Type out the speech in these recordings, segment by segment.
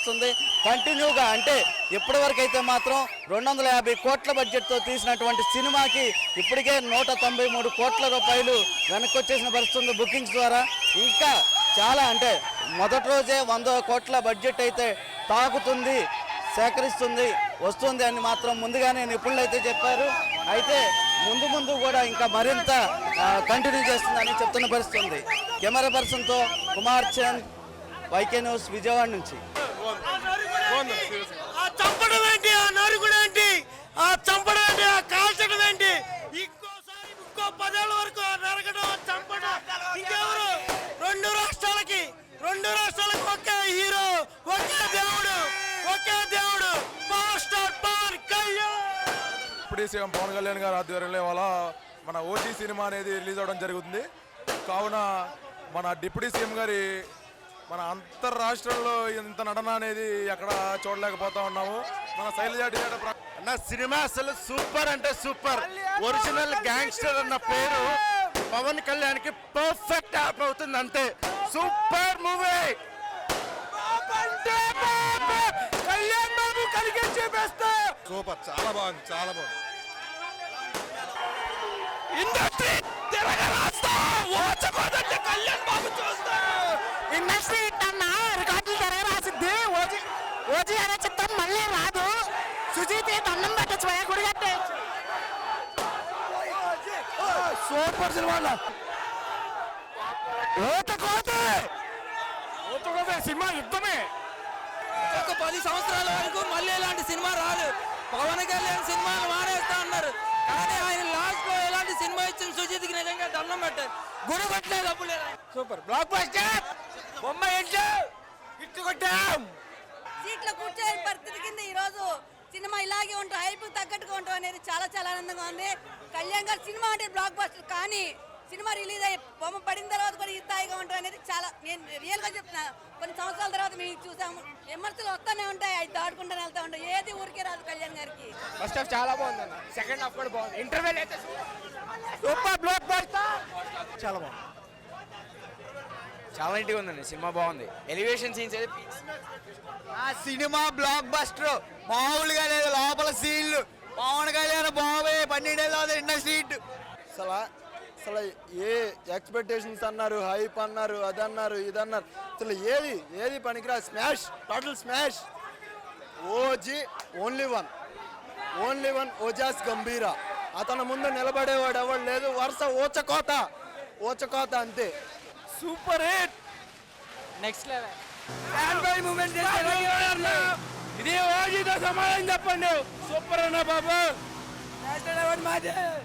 పరిస్తుంది. కంటిన్యూగా అంటే ఇప్పటివరకు అయితే మాత్రం 250 కోట్ల బడ్జెట్తో తీసినటువంటి సినిమాకి ఇప్పటికే 193 కోట్ల రూపాయలు వెనక్కి వచ్చేసిన పరిస్థితుంది బుకింగ్స్ ద్వారా. ఇంకా చాలా అంటే మొదటి రోజే 100 కోట్ల బడ్జెట్ అయితే తాకుతుంది, సేకరిస్తుంది, వస్తుంది అని మాత్రం ముందుగానే నిపుణులు అయితే చెప్పారు. అయితే ముందు కూడా ఇంకా మరింత కంటిన్యూ చేస్తుందని చెప్తున్న పరిస్థితుంది. కెమెరా పర్సన్తో కుమార్ చంద్, వైకే న్యూస్, విజయవాడ నుంచి. చంపడం ఏంటి, ఆ నరుగుడు ఏంటి, ఆ చంపడం ఏంటి, ఆ కాల్చడం ఏంటి, ఇంకోసారి ఇంకో 10 ఏళ్ళ వరకు నరకడం, చంపడం ఇంకెవరు? రెండు రాష్ట్రాలకి ఒకే హీరో, ఒకే దేవుడు power star Pawan Kalyan. Deputy CM Pawan Kalyan గారి ఆధ్వర్యంలో ఇవాళ మన ఓజీ సినిమా అనేది రిలీజ్ అవ్వడం జరుగుతుంది. కావున మన డిప్యూటీ సీఎం గారి మన అంతర్రాష్ట్రంలో ఇంత నటన అనేది ఎక్కడ చూడలేకపోతా ఉన్నాము. మన శైలజ అన్న సినిమా అసలు సూపర్ అంటే సూపర్. ఒరిజినల్ గ్యాంగ్స్టర్ అన్న పేరు పవన్ కళ్యాణ్ కి పర్ఫెక్ట్ యాప్ అవుతుంది అంతే. Super movie. కళ్యాణ్ బాబు కలిగించే బెస్ట్. సూపర్, చాలా బాగుంది, చాలా బాగుంది. ఇండస్ట్రీ కళ్యాణ్ బాబు చూస్తా. ఇండస్ట్రీ ఇట్టన్నా రికార్డులు తిరగరాసిద్ది. ఓజీ అనే చిత్తం మళ్ళీ రాదు. సుజీత్ దండం పెట్టచ్చు, గుడి కట్టే. Super cinema. సినిమా యుద్ధమే. ఒక 10 సంవత్సరాల వరకు మళ్ళీ ఇలాంటి సినిమా రాదు. పవన్ కళ్యాణ్ సినిమాలు మానేస్తా అన్నారు, కానీ ఆయన లాస్ట్ లో ఎలాంటి సినిమా ఇచ్చిన సుజిత్కి నిజంగా దండం పెట్టారు. గుడి కొట్టలేదు అప్పుడు లేదా. Super block buster. బొమ్మ ఏంటో హిట్ కొట్టాం. సీట్లో కూర్చోే పరిస్థితి కింద ఈ రోజు సినిమా ఇలాగే ఉంటాం, హైప్ తగ్గట్టుగా ఉంటాం అనేది చాలా ఆనందంగా ఉంది. కళ్యాణ్ గారు సినిమా అంటే బ్లాక్ బస్టర్, కానీ సినిమా రిలీజ్ అయ్యి బొమ్మ పడిన తర్వాత కూడా ఈ స్థాయిగా ఉంటాం అనేది చాలా, నేను రియల్గా చెప్తున్నా. కొన్ని సంవత్సరాల తర్వాత మేము చూసాము, విమర్శలు వస్తూనే ఉంటాయి, అవి దాటుకుంటూనే వెళ్తూ ఉంటాయి. ఏది ఊరికే రాదు కళ్యాణ్ గారికి. ఫస్ట్ హాఫ్ చాలా బాగుంది అన్న, సెకండ్ హాఫ్ కూడా బాగుంది. ఇంటర్వెల్ అయితే సూపర్ బ్లాక్ బస్టర్. చాలా బాగుంది, చాలా ఇంటిగా ఉందండి. సినిమా బాగుంది. ఎలివేషన్ సీన్స్ అయితే ఆ సినిమా బ్లాక్ బస్టర్ మామూలుగా లేదు. లోపల సీన్లు పవన్ కళ్యాణ్ బాబే 12 ఏళ్ళ ఇండస్ట్రీ. అసలు ఏ ఎక్స్పెక్టేషన్స్ అన్నారు, హైప్ అన్నారు, అదన్నారు, ఇదన్నారు, అసలు ఏది పనికిరా. Smash, total smash. OG only one Ojas Gambheera. అతను ముందు నిలబడేవాడు ఎవడు లేదు. వరుస ఓచకోత అంతే. Super hit, next level. ఇది ఓజీతో సమాధానం చెప్పండి. సూపర్ అన్న బాబు.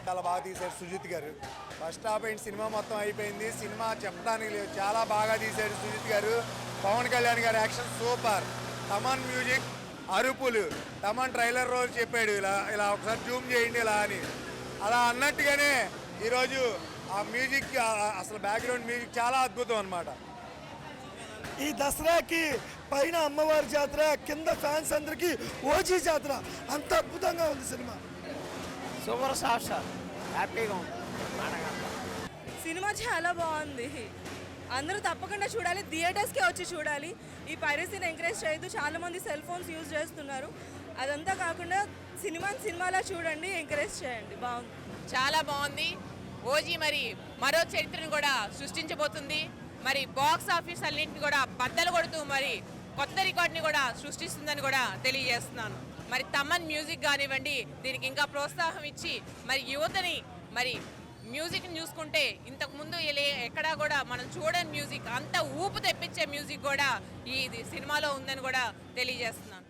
చాలా బాగా తీశారు సుజిత్ గారు. ఫస్ట్ హాఫ్ అయిన సినిమా మొత్తం అయిపోయింది. సినిమా చెప్పడానికి లేదు, చాలా బాగా తీశారు సుజిత్ గారు. పవన్ కళ్యాణ్ గారు యాక్షన్ సూపర్. తమన్ మ్యూజిక్ అరుపులు. తమన్ ట్రైలర్ రోజు చెప్పాడు ఇలా ఒకసారి జూమ్ చేయండి ఇలా అని. అలా అన్నట్టుగానే ఈరోజు ఆ మ్యూజిక్, అసలు బ్యాక్గ్రౌండ్ మ్యూజిక్ చాలా అద్భుతం అన్నమాట. ఈ దసరాకి పైన అమ్మవారి జాతర, కింద ఫ్యాన్స్ అందరికి ఓజీ జాతర. అంత అద్భుతంగా ఉంది సినిమా. సూపర్ స్టార్ హ్యాపీగా ఉంది. సినిమా చాలా బాగుంది. అందరూ తప్పకుండా చూడాలి, థియేటర్స్కే వచ్చి చూడాలి. ఈ పైరసీని ఎంకరేజ్ చేయొద్దు. చాలామంది సెల్ ఫోన్స్ యూజ్ చేస్తున్నారు. అదంతా కాకుండా సినిమాలా చూడండి, ఎంకరేజ్ చేయండి. బాగుంది, చాలా బాగుంది. ఓజీ మరి మరో చరిత్రను కూడా సృష్టించబోతుంది. మరి బాక్స్ ఆఫీస్ అన్నింటిని కూడా బద్దలు కొడుతూ మరి కొత్త రికార్డ్ని కూడా సృష్టిస్తుందని కూడా తెలియజేస్తున్నాను. మరి తమన్ మ్యూజిక్ కానివ్వండి, దీనికి ఇంకా ప్రోత్సాహం ఇచ్చి మరి యువతని మరి మ్యూజిక్ని చూసుకుంటే ఇంతకుముందు ఎక్కడా కూడా మనం చూడని మ్యూజిక్, అంత ఊపు తెప్పించే మ్యూజిక్ కూడా ఈ సినిమాలో ఉందని కూడా తెలియజేస్తున్నాను.